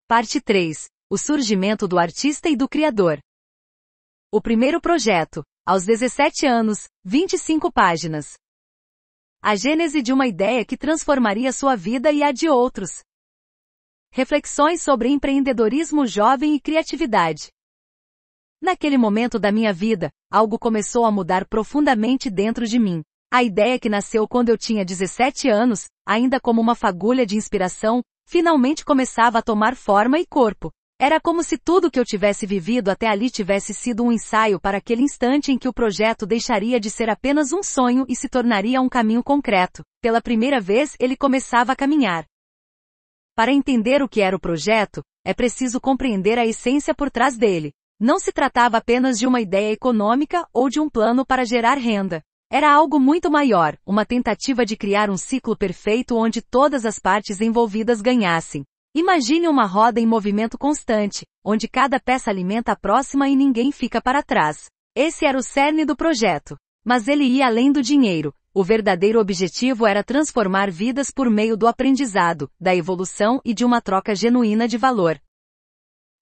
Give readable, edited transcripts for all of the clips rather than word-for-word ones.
Parte 3. O surgimento do artista e do criador. O primeiro projeto. Aos 17 anos, 25 páginas. A gênese de uma ideia que transformaria sua vida e a de outros. Reflexões sobre empreendedorismo jovem e criatividade. Naquele momento da minha vida, algo começou a mudar profundamente dentro de mim. A ideia que nasceu quando eu tinha 17 anos, ainda como uma fagulha de inspiração, finalmente começava a tomar forma e corpo. Era como se tudo que eu tivesse vivido até ali tivesse sido um ensaio para aquele instante em que o projeto deixaria de ser apenas um sonho e se tornaria um caminho concreto. Pela primeira vez, ele começava a caminhar. Para entender o que era o projeto, é preciso compreender a essência por trás dele. Não se tratava apenas de uma ideia econômica ou de um plano para gerar renda. Era algo muito maior, uma tentativa de criar um ciclo perfeito onde todas as partes envolvidas ganhassem. Imagine uma roda em movimento constante, onde cada peça alimenta a próxima e ninguém fica para trás. Esse era o cerne do projeto. Mas ele ia além do dinheiro. O verdadeiro objetivo era transformar vidas por meio do aprendizado, da evolução e de uma troca genuína de valor.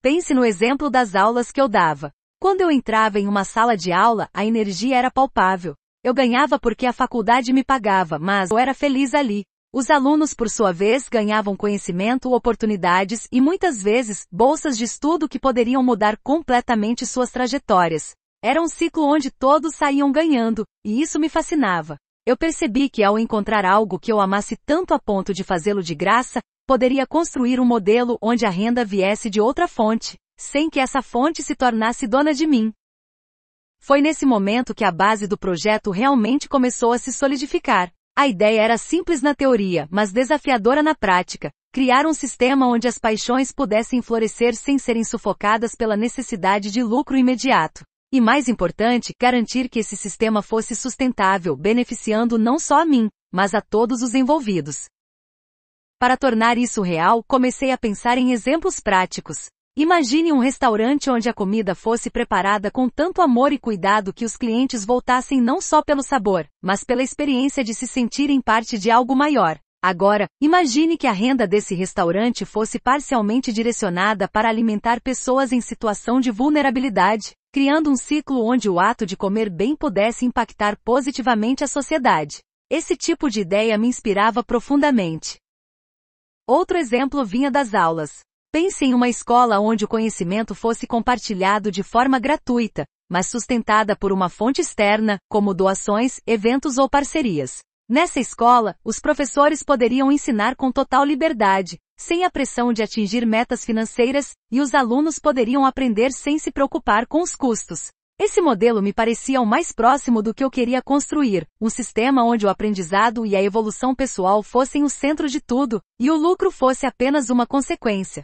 Pense no exemplo das aulas que eu dava. Quando eu entrava em uma sala de aula, a energia era palpável. Eu ganhava porque a faculdade me pagava, mas eu era feliz ali. Os alunos, por sua vez, ganhavam conhecimento, oportunidades e, muitas vezes, bolsas de estudo que poderiam mudar completamente suas trajetórias. Era um ciclo onde todos saíam ganhando, e isso me fascinava. Eu percebi que ao encontrar algo que eu amasse tanto a ponto de fazê-lo de graça, poderia construir um modelo onde a renda viesse de outra fonte, sem que essa fonte se tornasse dona de mim. Foi nesse momento que a base do projeto realmente começou a se solidificar. A ideia era simples na teoria, mas desafiadora na prática. Criar um sistema onde as paixões pudessem florescer sem serem sufocadas pela necessidade de lucro imediato. E mais importante, garantir que esse sistema fosse sustentável, beneficiando não só a mim, mas a todos os envolvidos. Para tornar isso real, comecei a pensar em exemplos práticos. Imagine um restaurante onde a comida fosse preparada com tanto amor e cuidado que os clientes voltassem não só pelo sabor, mas pela experiência de se sentirem parte de algo maior. Agora, imagine que a renda desse restaurante fosse parcialmente direcionada para alimentar pessoas em situação de vulnerabilidade, criando um ciclo onde o ato de comer bem pudesse impactar positivamente a sociedade. Esse tipo de ideia me inspirava profundamente. Outro exemplo vinha das aulas. Pense em uma escola onde o conhecimento fosse compartilhado de forma gratuita, mas sustentada por uma fonte externa, como doações, eventos ou parcerias. Nessa escola, os professores poderiam ensinar com total liberdade, sem a pressão de atingir metas financeiras, e os alunos poderiam aprender sem se preocupar com os custos. Esse modelo me parecia o mais próximo do que eu queria construir, um sistema onde o aprendizado e a evolução pessoal fossem o centro de tudo, e o lucro fosse apenas uma consequência.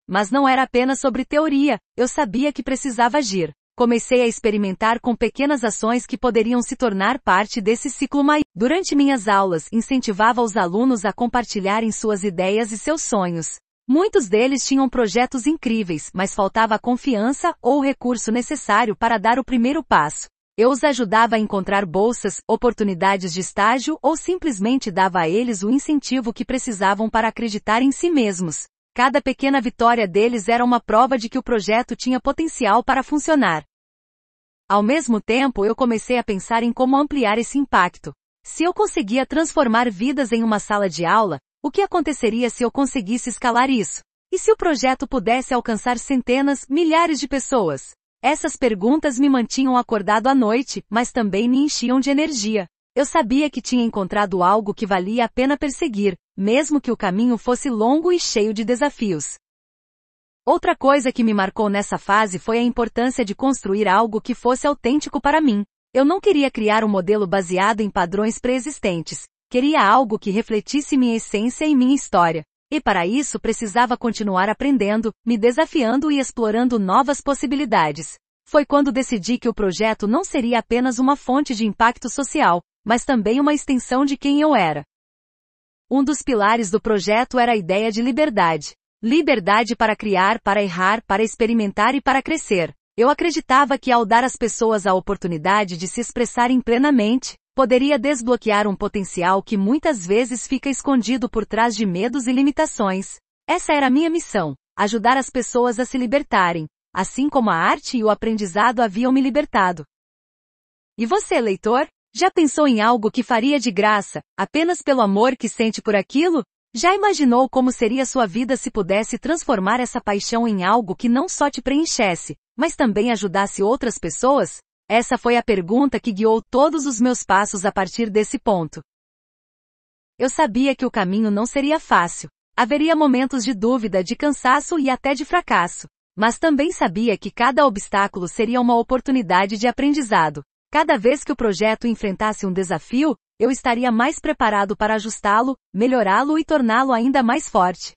Mas não era apenas sobre teoria, eu sabia que precisava agir. Comecei a experimentar com pequenas ações que poderiam se tornar parte desse ciclo maior. Durante minhas aulas, incentivava os alunos a compartilharem suas ideias e seus sonhos. Muitos deles tinham projetos incríveis, mas faltava a confiança ou o recurso necessário para dar o primeiro passo. Eu os ajudava a encontrar bolsas, oportunidades de estágio ou simplesmente dava a eles o incentivo que precisavam para acreditar em si mesmos. Cada pequena vitória deles era uma prova de que o projeto tinha potencial para funcionar. Ao mesmo tempo, eu comecei a pensar em como ampliar esse impacto. Se eu conseguia transformar vidas em uma sala de aula, o que aconteceria se eu conseguisse escalar isso? E se o projeto pudesse alcançar centenas, milhares de pessoas? Essas perguntas me mantinham acordado à noite, mas também me enchiam de energia. Eu sabia que tinha encontrado algo que valia a pena perseguir, mesmo que o caminho fosse longo e cheio de desafios. Outra coisa que me marcou nessa fase foi a importância de construir algo que fosse autêntico para mim. Eu não queria criar um modelo baseado em padrões pré-existentes. Queria algo que refletisse minha essência e minha história. E para isso precisava continuar aprendendo, me desafiando e explorando novas possibilidades. Foi quando decidi que o projeto não seria apenas uma fonte de impacto social, mas também uma extensão de quem eu era. Um dos pilares do projeto era a ideia de liberdade. Liberdade para criar, para errar, para experimentar e para crescer. Eu acreditava que ao dar às pessoas a oportunidade de se expressarem plenamente, poderia desbloquear um potencial que muitas vezes fica escondido por trás de medos e limitações. Essa era a minha missão, ajudar as pessoas a se libertarem, assim como a arte e o aprendizado haviam me libertado. E você, leitor? Já pensou em algo que faria de graça, apenas pelo amor que sente por aquilo? Já imaginou como seria sua vida se pudesse transformar essa paixão em algo que não só te preenchesse, mas também ajudasse outras pessoas? Essa foi a pergunta que guiou todos os meus passos a partir desse ponto. Eu sabia que o caminho não seria fácil. Haveria momentos de dúvida, de cansaço e até de fracasso. Mas também sabia que cada obstáculo seria uma oportunidade de aprendizado. Cada vez que o projeto enfrentasse um desafio, eu estaria mais preparado para ajustá-lo, melhorá-lo e torná-lo ainda mais forte.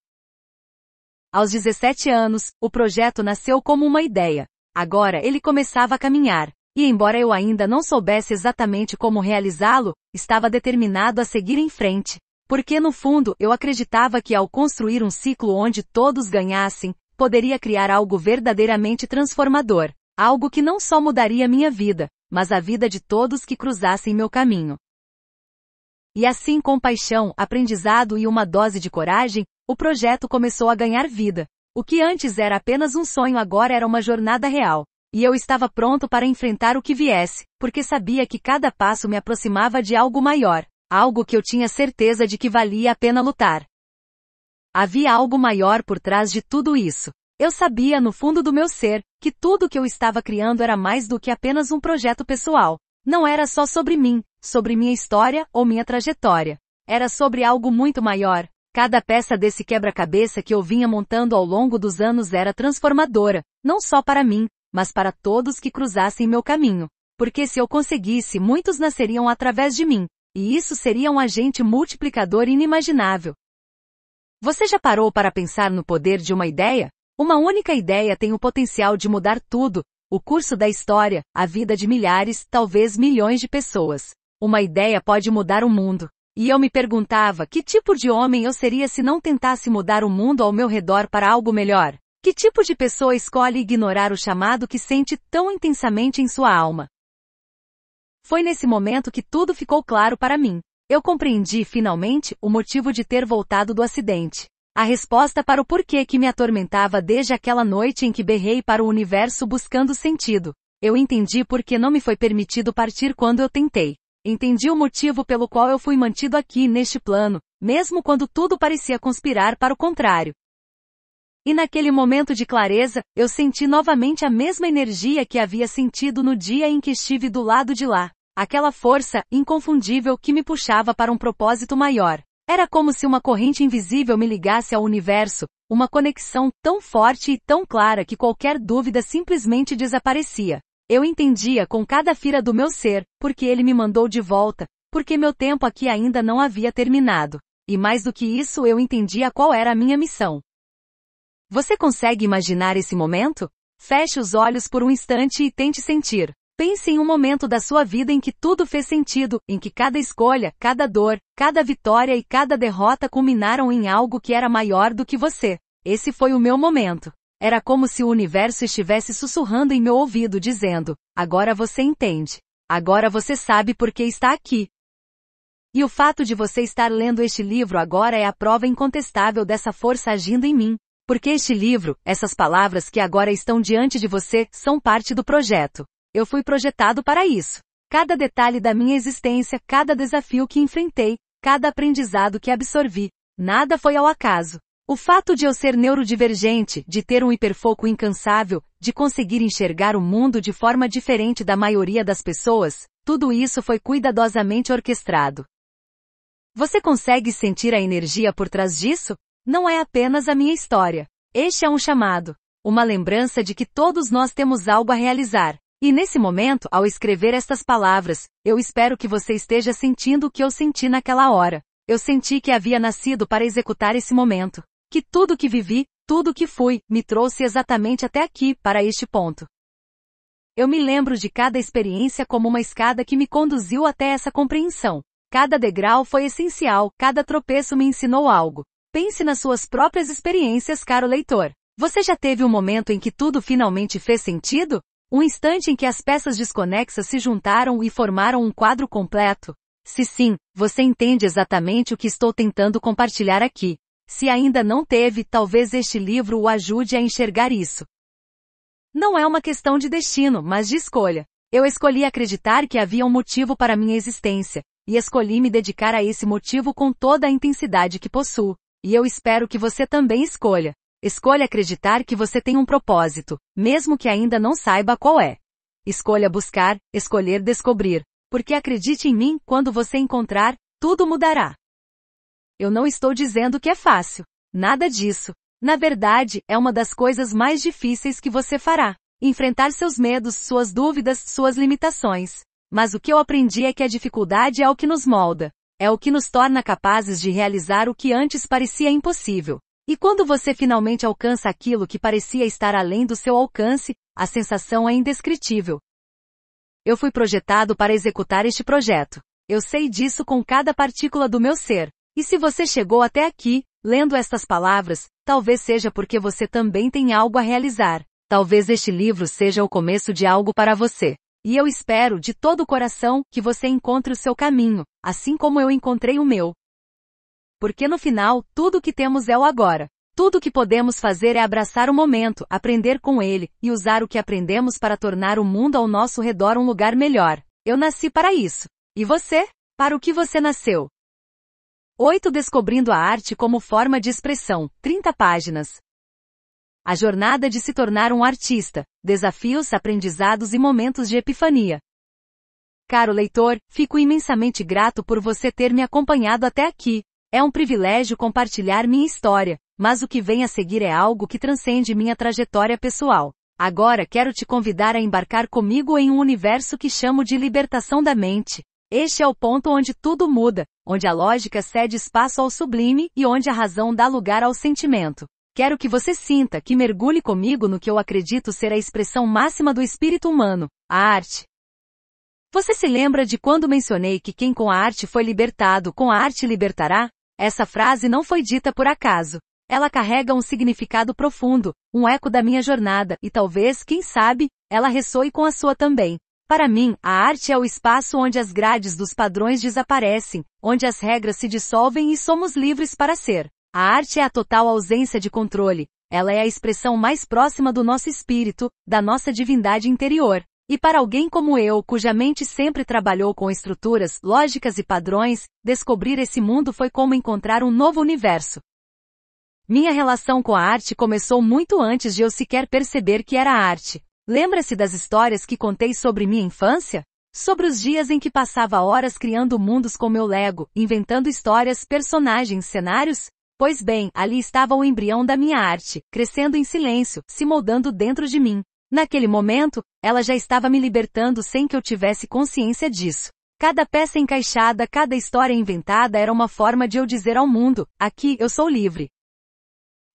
Aos 17 anos, o projeto nasceu como uma ideia. Agora ele começava a caminhar. E embora eu ainda não soubesse exatamente como realizá-lo, estava determinado a seguir em frente. Porque no fundo, eu acreditava que ao construir um ciclo onde todos ganhassem, poderia criar algo verdadeiramente transformador. Algo que não só mudaria minha vida, mas a vida de todos que cruzassem meu caminho. E assim, com paixão, aprendizado e uma dose de coragem, o projeto começou a ganhar vida. O que antes era apenas um sonho agora era uma jornada real. E eu estava pronto para enfrentar o que viesse, porque sabia que cada passo me aproximava de algo maior, algo que eu tinha certeza de que valia a pena lutar. Havia algo maior por trás de tudo isso. Eu sabia no fundo do meu ser, que tudo que eu estava criando era mais do que apenas um projeto pessoal. Não era só sobre mim, sobre minha história ou minha trajetória. Era sobre algo muito maior. Cada peça desse quebra-cabeça que eu vinha montando ao longo dos anos era transformadora, não só para mim, mas para todos que cruzassem meu caminho. Porque se eu conseguisse, muitos nasceriam através de mim, e isso seria um agente multiplicador inimaginável. Você já parou para pensar no poder de uma ideia? Uma única ideia tem o potencial de mudar tudo, o curso da história, a vida de milhares, talvez milhões de pessoas. Uma ideia pode mudar o mundo. E eu me perguntava, que tipo de homem eu seria se não tentasse mudar o mundo ao meu redor para algo melhor? Que tipo de pessoa escolhe ignorar o chamado que sente tão intensamente em sua alma? Foi nesse momento que tudo ficou claro para mim. Eu compreendi, finalmente, o motivo de ter voltado do acidente. A resposta para o porquê que me atormentava desde aquela noite em que berrei para o universo buscando sentido. Eu entendi por que não me foi permitido partir quando eu tentei. Entendi o motivo pelo qual eu fui mantido aqui neste plano, mesmo quando tudo parecia conspirar para o contrário. E naquele momento de clareza, eu senti novamente a mesma energia que havia sentido no dia em que estive do lado de lá. Aquela força, inconfundível, que me puxava para um propósito maior. Era como se uma corrente invisível me ligasse ao universo, uma conexão tão forte e tão clara que qualquer dúvida simplesmente desaparecia. Eu entendia com cada fibra do meu ser, porque ele me mandou de volta, porque meu tempo aqui ainda não havia terminado. E mais do que isso, eu entendia qual era a minha missão. Você consegue imaginar esse momento? Feche os olhos por um instante e tente sentir. Pense em um momento da sua vida em que tudo fez sentido, em que cada escolha, cada dor, cada vitória e cada derrota culminaram em algo que era maior do que você. Esse foi o meu momento. Era como se o universo estivesse sussurrando em meu ouvido dizendo, agora você entende. Agora você sabe por que está aqui. E o fato de você estar lendo este livro agora é a prova incontestável dessa força agindo em mim. Porque este livro, essas palavras que agora estão diante de você, são parte do projeto. Eu fui projetado para isso. Cada detalhe da minha existência, cada desafio que enfrentei, cada aprendizado que absorvi, nada foi ao acaso. O fato de eu ser neurodivergente, de ter um hiperfoco incansável, de conseguir enxergar o mundo de forma diferente da maioria das pessoas, tudo isso foi cuidadosamente orquestrado. Você consegue sentir a energia por trás disso? Não é apenas a minha história. Este é um chamado, uma lembrança de que todos nós temos algo a realizar. E nesse momento, ao escrever estas palavras, eu espero que você esteja sentindo o que eu senti naquela hora. Eu senti que havia nascido para executar esse momento. Que tudo que vivi, tudo que fui, me trouxe exatamente até aqui, para este ponto. Eu me lembro de cada experiência como uma escada que me conduziu até essa compreensão. Cada degrau foi essencial, cada tropeço me ensinou algo. Pense nas suas próprias experiências, caro leitor. Você já teve um momento em que tudo finalmente fez sentido? Um instante em que as peças desconexas se juntaram e formaram um quadro completo? Se sim, você entende exatamente o que estou tentando compartilhar aqui. Se ainda não teve, talvez este livro o ajude a enxergar isso. Não é uma questão de destino, mas de escolha. Eu escolhi acreditar que havia um motivo para minha existência, e escolhi me dedicar a esse motivo com toda a intensidade que possuo. E eu espero que você também escolha. Escolha acreditar que você tem um propósito, mesmo que ainda não saiba qual é. Escolha buscar, escolher descobrir. Porque acredite em mim, quando você encontrar, tudo mudará. Eu não estou dizendo que é fácil. Nada disso. Na verdade, é uma das coisas mais difíceis que você fará. Enfrentar seus medos, suas dúvidas, suas limitações. Mas o que eu aprendi é que a dificuldade é o que nos molda. É o que nos torna capazes de realizar o que antes parecia impossível. E quando você finalmente alcança aquilo que parecia estar além do seu alcance, a sensação é indescritível. Eu fui projetado para executar este projeto. Eu sei disso com cada partícula do meu ser. E se você chegou até aqui, lendo estas palavras, talvez seja porque você também tem algo a realizar. Talvez este livro seja o começo de algo para você. E eu espero, de todo o coração, que você encontre o seu caminho, assim como eu encontrei o meu. Porque no final, tudo o que temos é o agora. Tudo o que podemos fazer é abraçar o momento, aprender com ele, e usar o que aprendemos para tornar o mundo ao nosso redor um lugar melhor. Eu nasci para isso. E você? Para o que você nasceu? 8. Descobrindo a arte como forma de expressão. 30 páginas. A jornada de se tornar um artista. Desafios, aprendizados e momentos de epifania. Caro leitor, fico imensamente grato por você ter me acompanhado até aqui. É um privilégio compartilhar minha história, mas o que vem a seguir é algo que transcende minha trajetória pessoal. Agora quero te convidar a embarcar comigo em um universo que chamo de libertação da mente. Este é o ponto onde tudo muda, onde a lógica cede espaço ao sublime e onde a razão dá lugar ao sentimento. Quero que você sinta, que mergulhe comigo no que eu acredito ser a expressão máxima do espírito humano, a arte. Você se lembra de quando mencionei que quem com a arte foi libertado, com a arte libertará? Essa frase não foi dita por acaso. Ela carrega um significado profundo, um eco da minha jornada, e talvez, quem sabe, ela ressoe com a sua também. Para mim, a arte é o espaço onde as grades dos padrões desaparecem, onde as regras se dissolvem e somos livres para ser. A arte é a total ausência de controle. Ela é a expressão mais próxima do nosso espírito, da nossa divindade interior. E para alguém como eu, cuja mente sempre trabalhou com estruturas, lógicas e padrões, descobrir esse mundo foi como encontrar um novo universo. Minha relação com a arte começou muito antes de eu sequer perceber que era arte. Lembra-se das histórias que contei sobre minha infância? Sobre os dias em que passava horas criando mundos com meu Lego, inventando histórias, personagens, cenários? Pois bem, ali estava o embrião da minha arte, crescendo em silêncio, se moldando dentro de mim. Naquele momento, ela já estava me libertando sem que eu tivesse consciência disso. Cada peça encaixada, cada história inventada era uma forma de eu dizer ao mundo, aqui eu sou livre.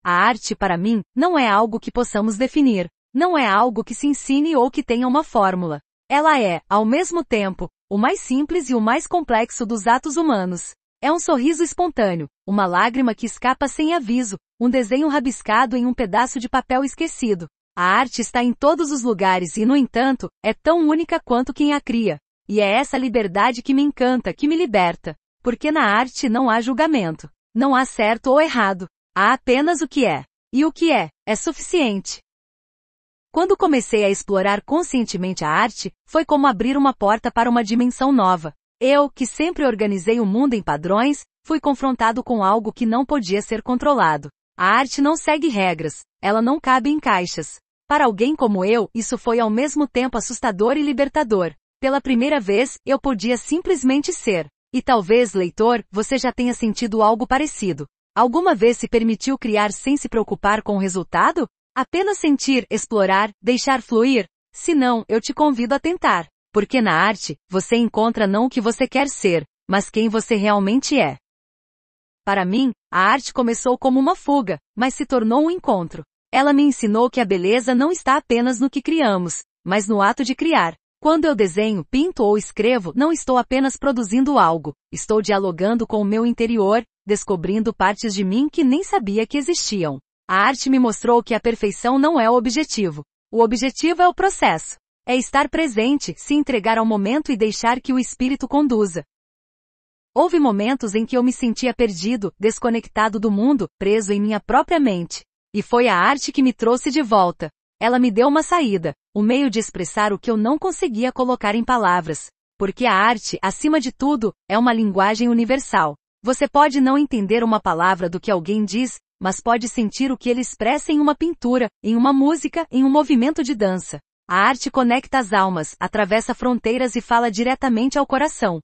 A arte, para mim, não é algo que possamos definir. Não é algo que se ensine ou que tenha uma fórmula. Ela é, ao mesmo tempo, o mais simples e o mais complexo dos atos humanos. É um sorriso espontâneo, uma lágrima que escapa sem aviso, um desenho rabiscado em um pedaço de papel esquecido. A arte está em todos os lugares e, no entanto, é tão única quanto quem a cria. E é essa liberdade que me encanta, que me liberta. Porque na arte não há julgamento. Não há certo ou errado. Há apenas o que é. E o que é suficiente. Quando comecei a explorar conscientemente a arte, foi como abrir uma porta para uma dimensão nova. Eu, que sempre organizei o mundo em padrões, fui confrontado com algo que não podia ser controlado. A arte não segue regras. Ela não cabe em caixas. Para alguém como eu, isso foi ao mesmo tempo assustador e libertador. Pela primeira vez, eu podia simplesmente ser. E talvez, leitor, você já tenha sentido algo parecido. Alguma vez se permitiu criar sem se preocupar com o resultado? Apenas sentir, explorar, deixar fluir? Se não, eu te convido a tentar. Porque na arte, você encontra não o que você quer ser, mas quem você realmente é. Para mim, a arte começou como uma fuga, mas se tornou um encontro. Ela me ensinou que a beleza não está apenas no que criamos, mas no ato de criar. Quando eu desenho, pinto ou escrevo, não estou apenas produzindo algo, estou dialogando com o meu interior, descobrindo partes de mim que nem sabia que existiam. A arte me mostrou que a perfeição não é o objetivo. O objetivo é o processo. É estar presente, se entregar ao momento e deixar que o espírito conduza. Houve momentos em que eu me sentia perdido, desconectado do mundo, preso em minha própria mente. E foi a arte que me trouxe de volta. Ela me deu uma saída, um meio de expressar o que eu não conseguia colocar em palavras. Porque a arte, acima de tudo, é uma linguagem universal. Você pode não entender uma palavra do que alguém diz, mas pode sentir o que ele expressa em uma pintura, em uma música, em um movimento de dança. A arte conecta as almas, atravessa fronteiras e fala diretamente ao coração.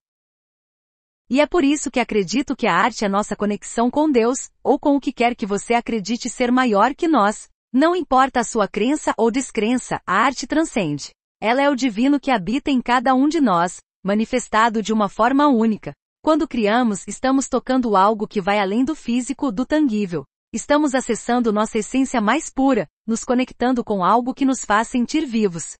E é por isso que acredito que a arte é nossa conexão com Deus, ou com o que quer que você acredite ser maior que nós. Não importa a sua crença ou descrença, a arte transcende. Ela é o divino que habita em cada um de nós, manifestado de uma forma única. Quando criamos, estamos tocando algo que vai além do físico, do tangível. Estamos acessando nossa essência mais pura, nos conectando com algo que nos faz sentir vivos.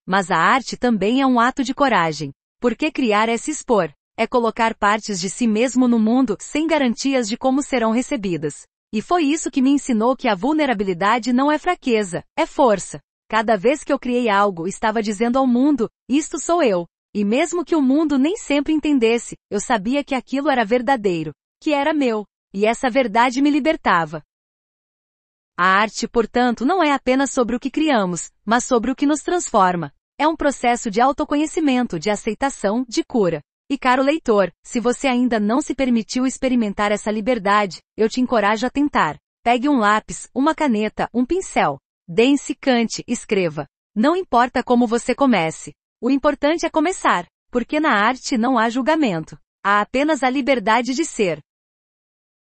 Mas a arte também é um ato de coragem. Porque criar é se expor. É colocar partes de si mesmo no mundo, sem garantias de como serão recebidas. E foi isso que me ensinou que a vulnerabilidade não é fraqueza, é força. Cada vez que eu criei algo, estava dizendo ao mundo, isto sou eu. E mesmo que o mundo nem sempre entendesse, eu sabia que aquilo era verdadeiro, que era meu. E essa verdade me libertava. A arte, portanto, não é apenas sobre o que criamos, mas sobre o que nos transforma. É um processo de autoconhecimento, de aceitação, de cura. E caro leitor, se você ainda não se permitiu experimentar essa liberdade, eu te encorajo a tentar. Pegue um lápis, uma caneta, um pincel. Dance, cante, escreva. Não importa como você comece. O importante é começar, porque na arte não há julgamento. Há apenas a liberdade de ser.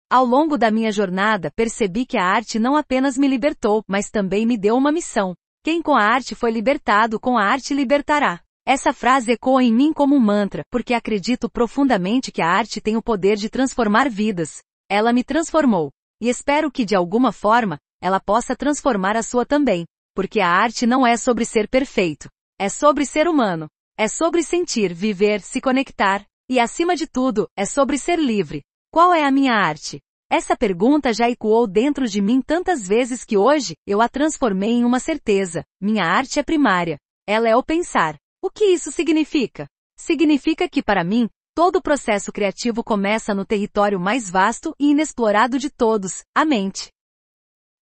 Ao longo da minha jornada, percebi que a arte não apenas me libertou, mas também me deu uma missão. Quem com a arte foi libertado, com a arte libertará. Essa frase ecoa em mim como um mantra, porque acredito profundamente que a arte tem o poder de transformar vidas. Ela me transformou. E espero que de alguma forma, ela possa transformar a sua também. Porque a arte não é sobre ser perfeito. É sobre ser humano. É sobre sentir, viver, se conectar. E acima de tudo, é sobre ser livre. Qual é a minha arte? Essa pergunta já ecoou dentro de mim tantas vezes que hoje, eu a transformei em uma certeza. Minha arte é primária. Ela é o pensar. O que isso significa? Significa que, para mim, todo o processo criativo começa no território mais vasto e inexplorado de todos, a mente.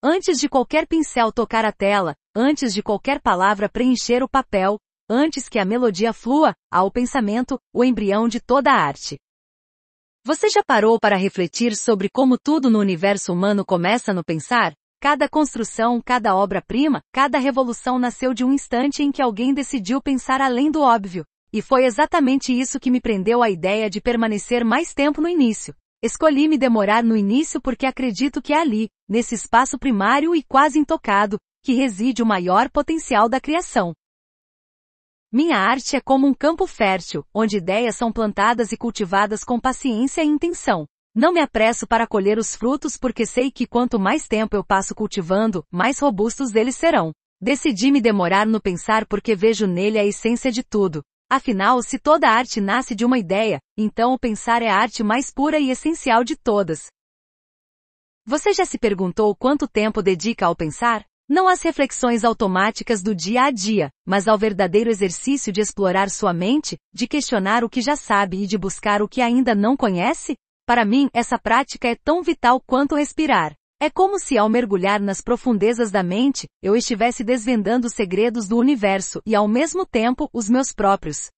Antes de qualquer pincel tocar a tela, antes de qualquer palavra preencher o papel, antes que a melodia flua, há o pensamento, o embrião de toda a arte. Você já parou para refletir sobre como tudo no universo humano começa no pensar? Cada construção, cada obra-prima, cada revolução nasceu de um instante em que alguém decidiu pensar além do óbvio. E foi exatamente isso que me prendeu à ideia de permanecer mais tempo no início. Escolhi me demorar no início porque acredito que é ali, nesse espaço primário e quase intocado, que reside o maior potencial da criação. Minha arte é como um campo fértil, onde ideias são plantadas e cultivadas com paciência e intenção. Não me apresso para colher os frutos porque sei que quanto mais tempo eu passo cultivando, mais robustos eles serão. Decidi me demorar no pensar porque vejo nele a essência de tudo. Afinal, se toda arte nasce de uma ideia, então o pensar é a arte mais pura e essencial de todas. Você já se perguntou quanto tempo dedica ao pensar? Não às reflexões automáticas do dia a dia, mas ao verdadeiro exercício de explorar sua mente, de questionar o que já sabe e de buscar o que ainda não conhece? Para mim, essa prática é tão vital quanto respirar. É como se ao mergulhar nas profundezas da mente, eu estivesse desvendando os segredos do universo e ao mesmo tempo, os meus próprios.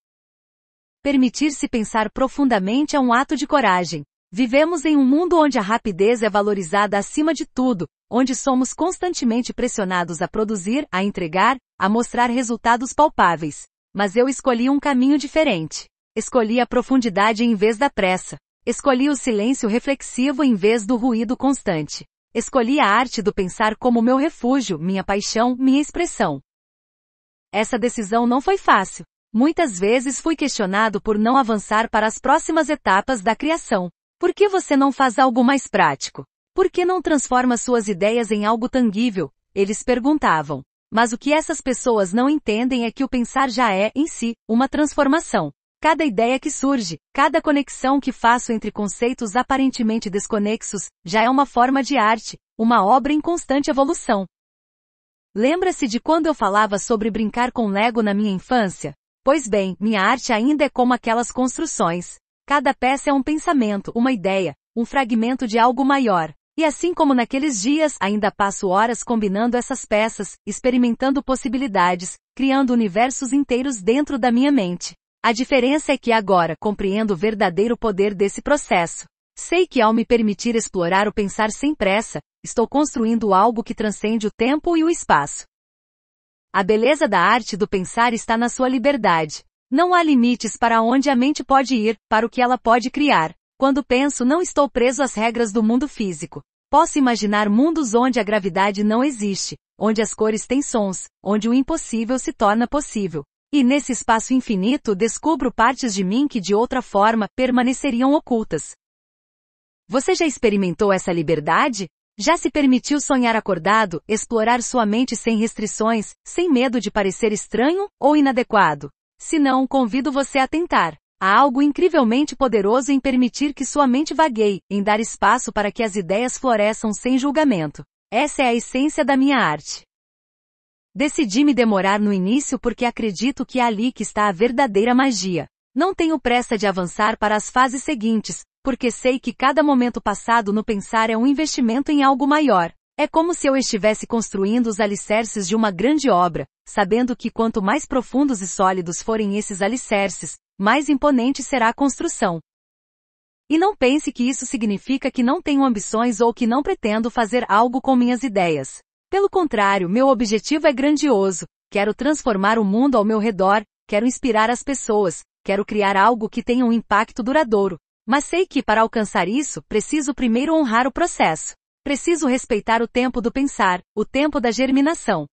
Permitir-se pensar profundamente é um ato de coragem. Vivemos em um mundo onde a rapidez é valorizada acima de tudo, onde somos constantemente pressionados a produzir, a entregar, a mostrar resultados palpáveis. Mas eu escolhi um caminho diferente. Escolhi a profundidade em vez da pressa. Escolhi o silêncio reflexivo em vez do ruído constante. Escolhi a arte do pensar como meu refúgio, minha paixão, minha expressão. Essa decisão não foi fácil. Muitas vezes fui questionado por não avançar para as próximas etapas da criação. Por que você não faz algo mais prático? Por que não transforma suas ideias em algo tangível? Eles perguntavam. Mas o que essas pessoas não entendem é que o pensar já é, em si, uma transformação. Cada ideia que surge, cada conexão que faço entre conceitos aparentemente desconexos, já é uma forma de arte, uma obra em constante evolução. Lembra-se de quando eu falava sobre brincar com Lego na minha infância? Pois bem, minha arte ainda é como aquelas construções. Cada peça é um pensamento, uma ideia, um fragmento de algo maior. E assim como naqueles dias, ainda passo horas combinando essas peças, experimentando possibilidades, criando universos inteiros dentro da minha mente. A diferença é que agora compreendo o verdadeiro poder desse processo. Sei que ao me permitir explorar o pensar sem pressa, estou construindo algo que transcende o tempo e o espaço. A beleza da arte do pensar está na sua liberdade. Não há limites para onde a mente pode ir, para o que ela pode criar. Quando penso, não estou preso às regras do mundo físico. Posso imaginar mundos onde a gravidade não existe, onde as cores têm sons, onde o impossível se torna possível. E nesse espaço infinito descubro partes de mim que de outra forma permaneceriam ocultas. Você já experimentou essa liberdade? Já se permitiu sonhar acordado, explorar sua mente sem restrições, sem medo de parecer estranho ou inadequado? Se não, convido você a tentar. Há algo incrivelmente poderoso em permitir que sua mente vagueie, em dar espaço para que as ideias floresçam sem julgamento. Essa é a essência da minha arte. Decidi me demorar no início porque acredito que é ali que está a verdadeira magia. Não tenho pressa de avançar para as fases seguintes, porque sei que cada momento passado no pensar é um investimento em algo maior. É como se eu estivesse construindo os alicerces de uma grande obra, sabendo que quanto mais profundos e sólidos forem esses alicerces, mais imponente será a construção. E não pense que isso significa que não tenho ambições ou que não pretendo fazer algo com minhas ideias. Pelo contrário, meu objetivo é grandioso. Quero transformar o mundo ao meu redor, quero inspirar as pessoas, quero criar algo que tenha um impacto duradouro. Mas sei que para alcançar isso, preciso primeiro honrar o processo. Preciso respeitar o tempo do pensar, o tempo da germinação.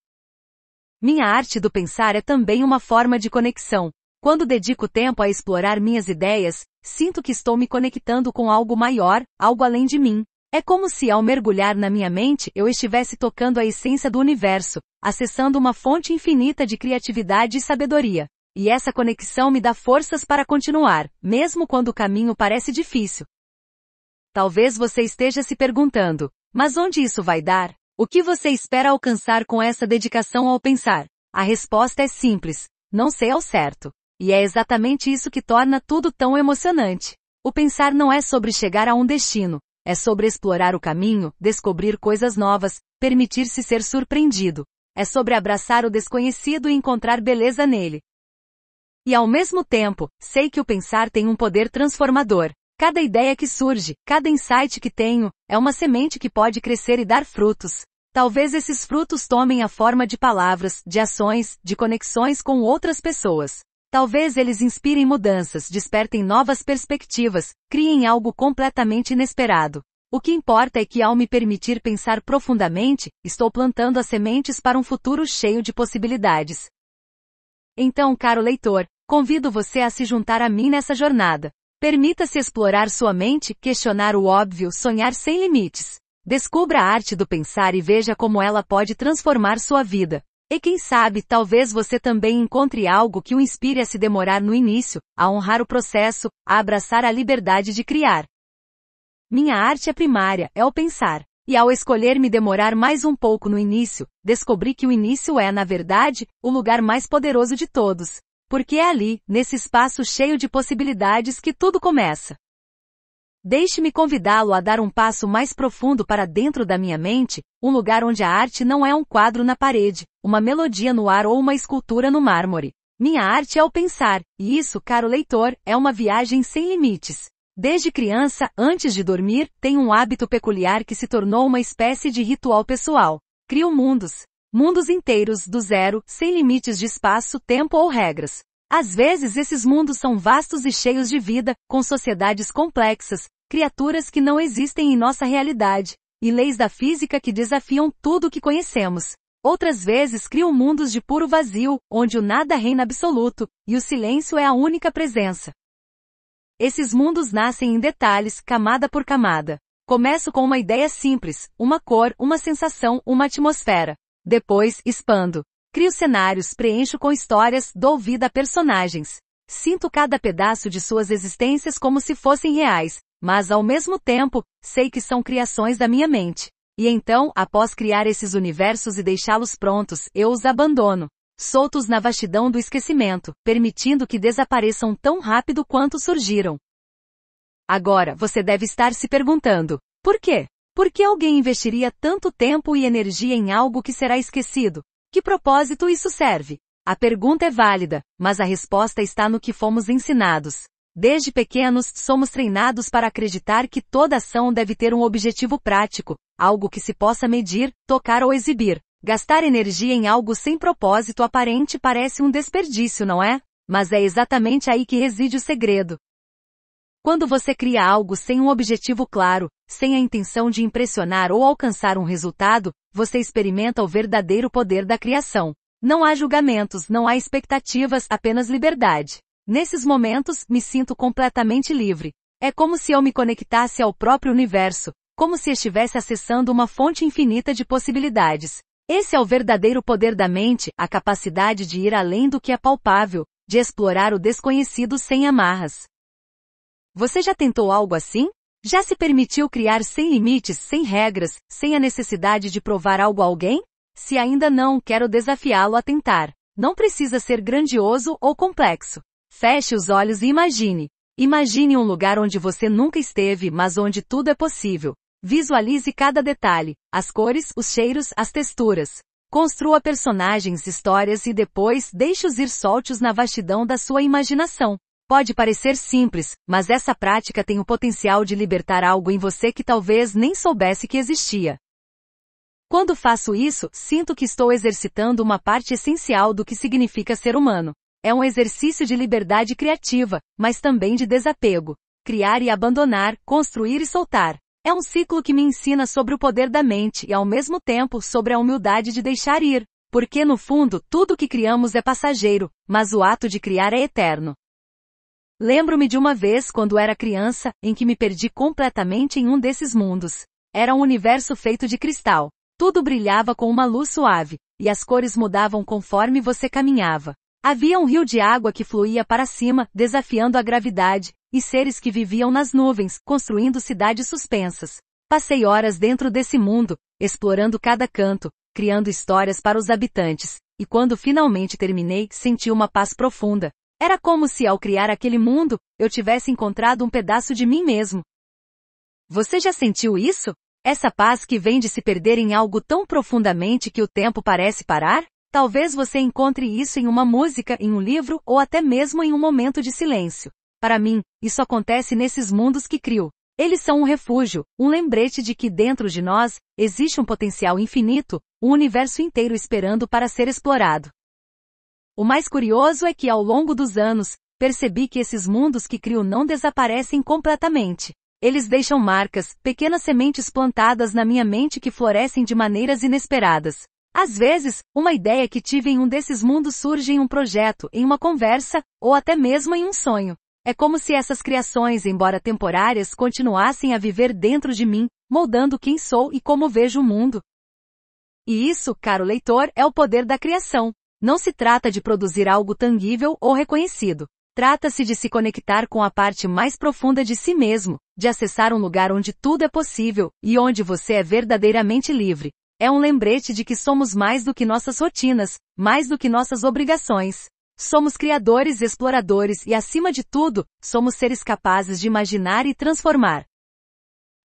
Minha arte do pensar é também uma forma de conexão. Quando dedico tempo a explorar minhas ideias, sinto que estou me conectando com algo maior, algo além de mim. É como se ao mergulhar na minha mente eu estivesse tocando a essência do universo, acessando uma fonte infinita de criatividade e sabedoria. E essa conexão me dá forças para continuar, mesmo quando o caminho parece difícil. Talvez você esteja se perguntando, mas onde isso vai dar? O que você espera alcançar com essa dedicação ao pensar? A resposta é simples, não sei ao certo. E é exatamente isso que torna tudo tão emocionante. O pensar não é sobre chegar a um destino, é sobre explorar o caminho, descobrir coisas novas, permitir-se ser surpreendido. É sobre abraçar o desconhecido e encontrar beleza nele. E ao mesmo tempo, sei que o pensar tem um poder transformador. Cada ideia que surge, cada insight que tenho, é uma semente que pode crescer e dar frutos. Talvez esses frutos tomem a forma de palavras, de ações, de conexões com outras pessoas. Talvez eles inspirem mudanças, despertem novas perspectivas, criem algo completamente inesperado. O que importa é que ao me permitir pensar profundamente, estou plantando as sementes para um futuro cheio de possibilidades. Então, caro leitor, convido você a se juntar a mim nessa jornada. Permita-se explorar sua mente, questionar o óbvio, sonhar sem limites. Descubra a arte do pensar e veja como ela pode transformar sua vida. E quem sabe, talvez você também encontre algo que o inspire a se demorar no início, a honrar o processo, a abraçar a liberdade de criar. Minha arte é primária, é o pensar. E ao escolher me demorar mais um pouco no início, descobri que o início é, na verdade, o lugar mais poderoso de todos. Porque é ali, nesse espaço cheio de possibilidades que tudo começa. Deixe-me convidá-lo a dar um passo mais profundo para dentro da minha mente, um lugar onde a arte não é um quadro na parede, uma melodia no ar ou uma escultura no mármore. Minha arte é o pensar, e isso, caro leitor, é uma viagem sem limites. Desde criança, antes de dormir, tenho um hábito peculiar que se tornou uma espécie de ritual pessoal. Crio mundos. Mundos inteiros, do zero, sem limites de espaço, tempo ou regras. Às vezes esses mundos são vastos e cheios de vida, com sociedades complexas, criaturas que não existem em nossa realidade, e leis da física que desafiam tudo o que conhecemos. Outras vezes crio mundos de puro vazio, onde o nada reina absoluto, e o silêncio é a única presença. Esses mundos nascem em detalhes, camada por camada. Começo com uma ideia simples, uma cor, uma sensação, uma atmosfera. Depois, expando. Crio cenários, preencho com histórias, dou vida a personagens. Sinto cada pedaço de suas existências como se fossem reais, mas ao mesmo tempo, sei que são criações da minha mente. E então, após criar esses universos e deixá-los prontos, eu os abandono, soltos na vastidão do esquecimento, permitindo que desapareçam tão rápido quanto surgiram. Agora, você deve estar se perguntando: por quê? Por que alguém investiria tanto tempo e energia em algo que será esquecido? Que propósito isso serve? A pergunta é válida, mas a resposta está no que fomos ensinados. Desde pequenos, somos treinados para acreditar que toda ação deve ter um objetivo prático, algo que se possa medir, tocar ou exibir. Gastar energia em algo sem propósito aparente parece um desperdício, não é? Mas é exatamente aí que reside o segredo. Quando você cria algo sem um objetivo claro, sem a intenção de impressionar ou alcançar um resultado, você experimenta o verdadeiro poder da criação. Não há julgamentos, não há expectativas, apenas liberdade. Nesses momentos, me sinto completamente livre. É como se eu me conectasse ao próprio universo, como se estivesse acessando uma fonte infinita de possibilidades. Esse é o verdadeiro poder da mente, a capacidade de ir além do que é palpável, de explorar o desconhecido sem amarras. Você já tentou algo assim? Já se permitiu criar sem limites, sem regras, sem a necessidade de provar algo a alguém? Se ainda não, quero desafiá-lo a tentar. Não precisa ser grandioso ou complexo. Feche os olhos e imagine. Imagine um lugar onde você nunca esteve, mas onde tudo é possível. Visualize cada detalhe, as cores, os cheiros, as texturas. Construa personagens, histórias e depois deixe-os ir soltos na vastidão da sua imaginação. Pode parecer simples, mas essa prática tem o potencial de libertar algo em você que talvez nem soubesse que existia. Quando faço isso, sinto que estou exercitando uma parte essencial do que significa ser humano. É um exercício de liberdade criativa, mas também de desapego. Criar e abandonar, construir e soltar. É um ciclo que me ensina sobre o poder da mente e ao mesmo tempo sobre a humildade de deixar ir. Porque no fundo, tudo que criamos é passageiro, mas o ato de criar é eterno. Lembro-me de uma vez quando era criança, em que me perdi completamente em um desses mundos. Era um universo feito de cristal. Tudo brilhava com uma luz suave, e as cores mudavam conforme você caminhava. Havia um rio de água que fluía para cima, desafiando a gravidade, e seres que viviam nas nuvens, construindo cidades suspensas. Passei horas dentro desse mundo, explorando cada canto, criando histórias para os habitantes, e quando finalmente terminei, senti uma paz profunda. Era como se, ao criar aquele mundo, eu tivesse encontrado um pedaço de mim mesmo. Você já sentiu isso? Essa paz que vem de se perder em algo tão profundamente que o tempo parece parar? Talvez você encontre isso em uma música, em um livro, ou até mesmo em um momento de silêncio. Para mim, isso acontece nesses mundos que crio. Eles são um refúgio, um lembrete de que dentro de nós, existe um potencial infinito, um universo inteiro esperando para ser explorado. O mais curioso é que ao longo dos anos, percebi que esses mundos que crio não desaparecem completamente. Eles deixam marcas, pequenas sementes plantadas na minha mente que florescem de maneiras inesperadas. Às vezes, uma ideia que tive em um desses mundos surge em um projeto, em uma conversa, ou até mesmo em um sonho. É como se essas criações, embora temporárias, continuassem a viver dentro de mim, moldando quem sou e como vejo o mundo. E isso, caro leitor, é o poder da criação. Não se trata de produzir algo tangível ou reconhecido. Trata-se de se conectar com a parte mais profunda de si mesmo, de acessar um lugar onde tudo é possível, e onde você é verdadeiramente livre. É um lembrete de que somos mais do que nossas rotinas, mais do que nossas obrigações. Somos criadores, exploradores e, acima de tudo, somos seres capazes de imaginar e transformar.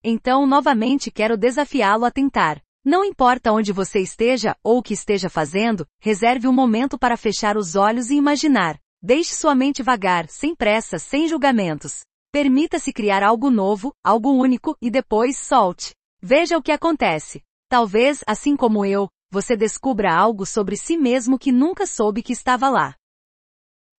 Então, novamente quero desafiá-lo a tentar. Não importa onde você esteja, ou o que esteja fazendo, reserve um momento para fechar os olhos e imaginar. Deixe sua mente vagar, sem pressa, sem julgamentos. Permita-se criar algo novo, algo único, e depois solte. Veja o que acontece. Talvez, assim como eu, você descubra algo sobre si mesmo que nunca soube que estava lá.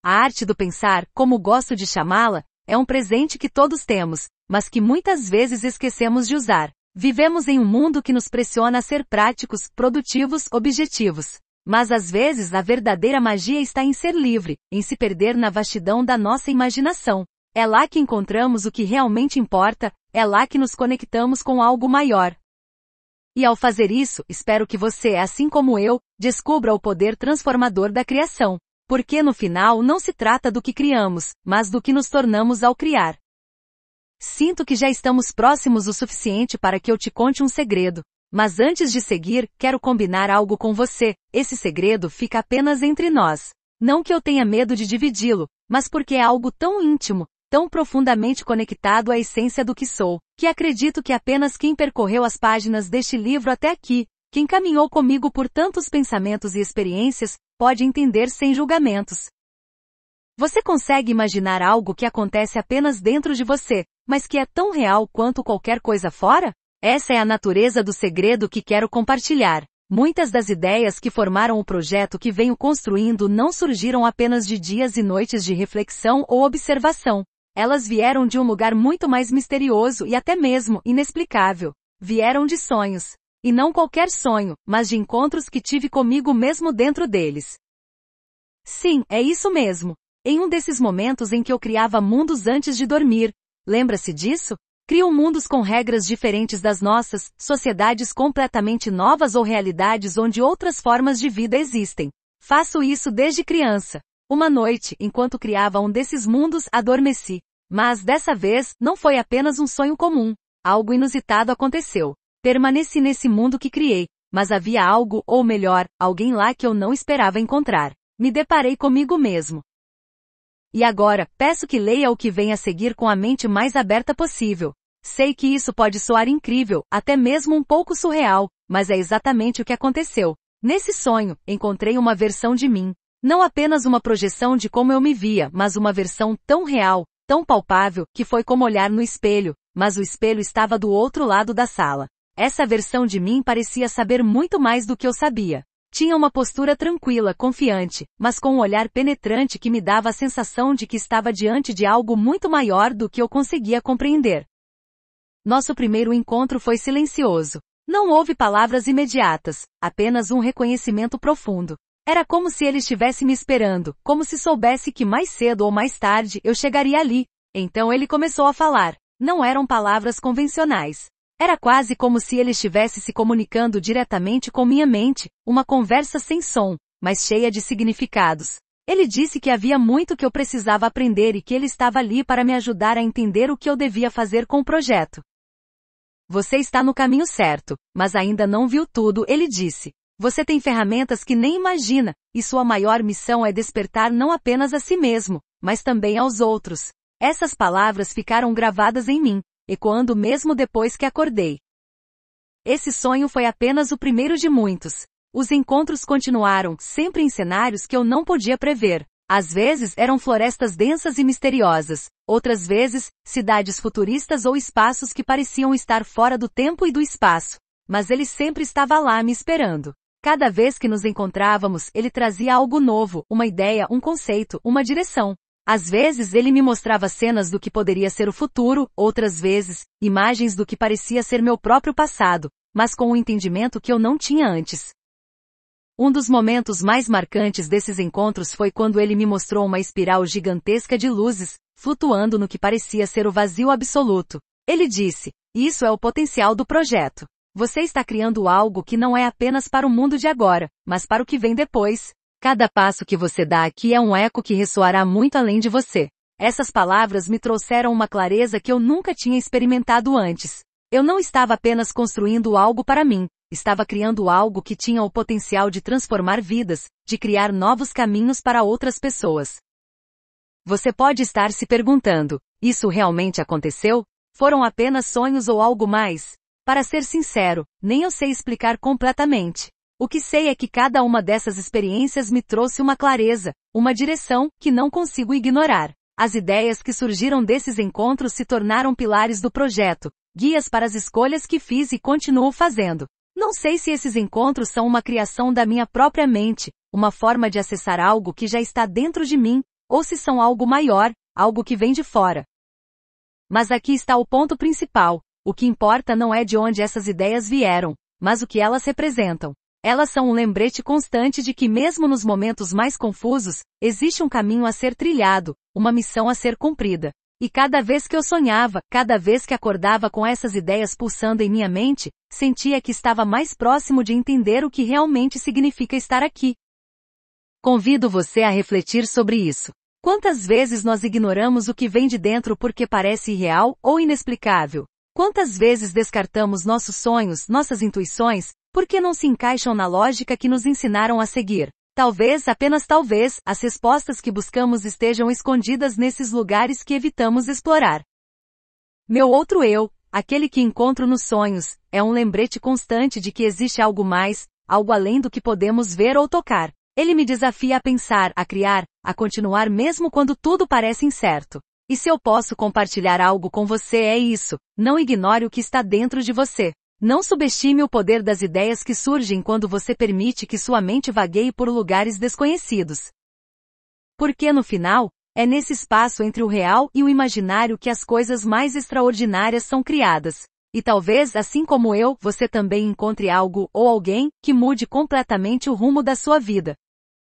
A arte do pensar, como gosto de chamá-la, é um presente que todos temos, mas que muitas vezes esquecemos de usar. Vivemos em um mundo que nos pressiona a ser práticos, produtivos, objetivos. Mas às vezes a verdadeira magia está em ser livre, em se perder na vastidão da nossa imaginação. É lá que encontramos o que realmente importa, é lá que nos conectamos com algo maior. E ao fazer isso, espero que você, assim como eu, descubra o poder transformador da criação. Porque no final não se trata do que criamos, mas do que nos tornamos ao criar. Sinto que já estamos próximos o suficiente para que eu te conte um segredo. Mas antes de seguir, quero combinar algo com você. Esse segredo fica apenas entre nós. Não que eu tenha medo de dividi-lo, mas porque é algo tão íntimo, tão profundamente conectado à essência do que sou, que acredito que apenas quem percorreu as páginas deste livro até aqui, quem caminhou comigo por tantos pensamentos e experiências, pode entender sem julgamentos. Você consegue imaginar algo que acontece apenas dentro de você, mas que é tão real quanto qualquer coisa fora? Essa é a natureza do segredo que quero compartilhar. Muitas das ideias que formaram o projeto que venho construindo não surgiram apenas de dias e noites de reflexão ou observação. Elas vieram de um lugar muito mais misterioso e até mesmo inexplicável. Vieram de sonhos. E não qualquer sonho, mas de encontros que tive comigo mesmo dentro deles. Sim, é isso mesmo. Em um desses momentos em que eu criava mundos antes de dormir. Lembra-se disso? Crio mundos com regras diferentes das nossas, sociedades completamente novas ou realidades onde outras formas de vida existem. Faço isso desde criança. Uma noite, enquanto criava um desses mundos, adormeci. Mas dessa vez, não foi apenas um sonho comum. Algo inusitado aconteceu. Permaneci nesse mundo que criei, mas havia algo, ou melhor, alguém lá que eu não esperava encontrar. Me deparei comigo mesmo. E agora, peço que leia o que vem a seguir com a mente mais aberta possível. Sei que isso pode soar incrível, até mesmo um pouco surreal, mas é exatamente o que aconteceu. Nesse sonho, encontrei uma versão de mim. Não apenas uma projeção de como eu me via, mas uma versão tão real, tão palpável, que foi como olhar no espelho, mas o espelho estava do outro lado da sala. Essa versão de mim parecia saber muito mais do que eu sabia. Tinha uma postura tranquila, confiante, mas com um olhar penetrante que me dava a sensação de que estava diante de algo muito maior do que eu conseguia compreender. Nosso primeiro encontro foi silencioso. Não houve palavras imediatas, apenas um reconhecimento profundo. Era como se ele estivesse me esperando, como se soubesse que mais cedo ou mais tarde eu chegaria ali. Então ele começou a falar. Não eram palavras convencionais. Era quase como se ele estivesse se comunicando diretamente com minha mente, uma conversa sem som, mas cheia de significados. Ele disse que havia muito que eu precisava aprender e que ele estava ali para me ajudar a entender o que eu devia fazer com o projeto. Você está no caminho certo, mas ainda não viu tudo, ele disse. Você tem ferramentas que nem imagina, e sua maior missão é despertar não apenas a si mesmo, mas também aos outros. Essas palavras ficaram gravadas em mim, ecoando mesmo depois que acordei. Esse sonho foi apenas o primeiro de muitos. Os encontros continuaram, sempre em cenários que eu não podia prever. Às vezes eram florestas densas e misteriosas, outras vezes, cidades futuristas ou espaços que pareciam estar fora do tempo e do espaço. Mas ele sempre estava lá me esperando. Cada vez que nos encontrávamos, ele trazia algo novo, uma ideia, um conceito, uma direção. Às vezes ele me mostrava cenas do que poderia ser o futuro, outras vezes, imagens do que parecia ser meu próprio passado, mas com um entendimento que eu não tinha antes. Um dos momentos mais marcantes desses encontros foi quando ele me mostrou uma espiral gigantesca de luzes, flutuando no que parecia ser o vazio absoluto. Ele disse, isso é o potencial do projeto. Você está criando algo que não é apenas para o mundo de agora, mas para o que vem depois. Cada passo que você dá aqui é um eco que ressoará muito além de você. Essas palavras me trouxeram uma clareza que eu nunca tinha experimentado antes. Eu não estava apenas construindo algo para mim, estava criando algo que tinha o potencial de transformar vidas, de criar novos caminhos para outras pessoas. Você pode estar se perguntando, isso realmente aconteceu? Foram apenas sonhos ou algo mais? Para ser sincero, nem eu sei explicar completamente. O que sei é que cada uma dessas experiências me trouxe uma clareza, uma direção, que não consigo ignorar. As ideias que surgiram desses encontros se tornaram pilares do projeto, guias para as escolhas que fiz e continuo fazendo. Não sei se esses encontros são uma criação da minha própria mente, uma forma de acessar algo que já está dentro de mim, ou se são algo maior, algo que vem de fora. Mas aqui está o ponto principal. O que importa não é de onde essas ideias vieram, mas o que elas representam. Elas são um lembrete constante de que mesmo nos momentos mais confusos, existe um caminho a ser trilhado, uma missão a ser cumprida. E cada vez que eu sonhava, cada vez que acordava com essas ideias pulsando em minha mente, sentia que estava mais próximo de entender o que realmente significa estar aqui. Convido você a refletir sobre isso. Quantas vezes nós ignoramos o que vem de dentro porque parece irreal ou inexplicável? Quantas vezes descartamos nossos sonhos, nossas intuições, porque não se encaixam na lógica que nos ensinaram a seguir? Talvez, apenas talvez, as respostas que buscamos estejam escondidas nesses lugares que evitamos explorar. Meu outro eu, aquele que encontro nos sonhos, é um lembrete constante de que existe algo mais, algo além do que podemos ver ou tocar. Ele me desafia a pensar, a criar, a continuar mesmo quando tudo parece incerto. E se eu posso compartilhar algo com você é isso, não ignore o que está dentro de você. Não subestime o poder das ideias que surgem quando você permite que sua mente vagueie por lugares desconhecidos. Porque no final, é nesse espaço entre o real e o imaginário que as coisas mais extraordinárias são criadas. E talvez, assim como eu, você também encontre algo ou alguém que mude completamente o rumo da sua vida.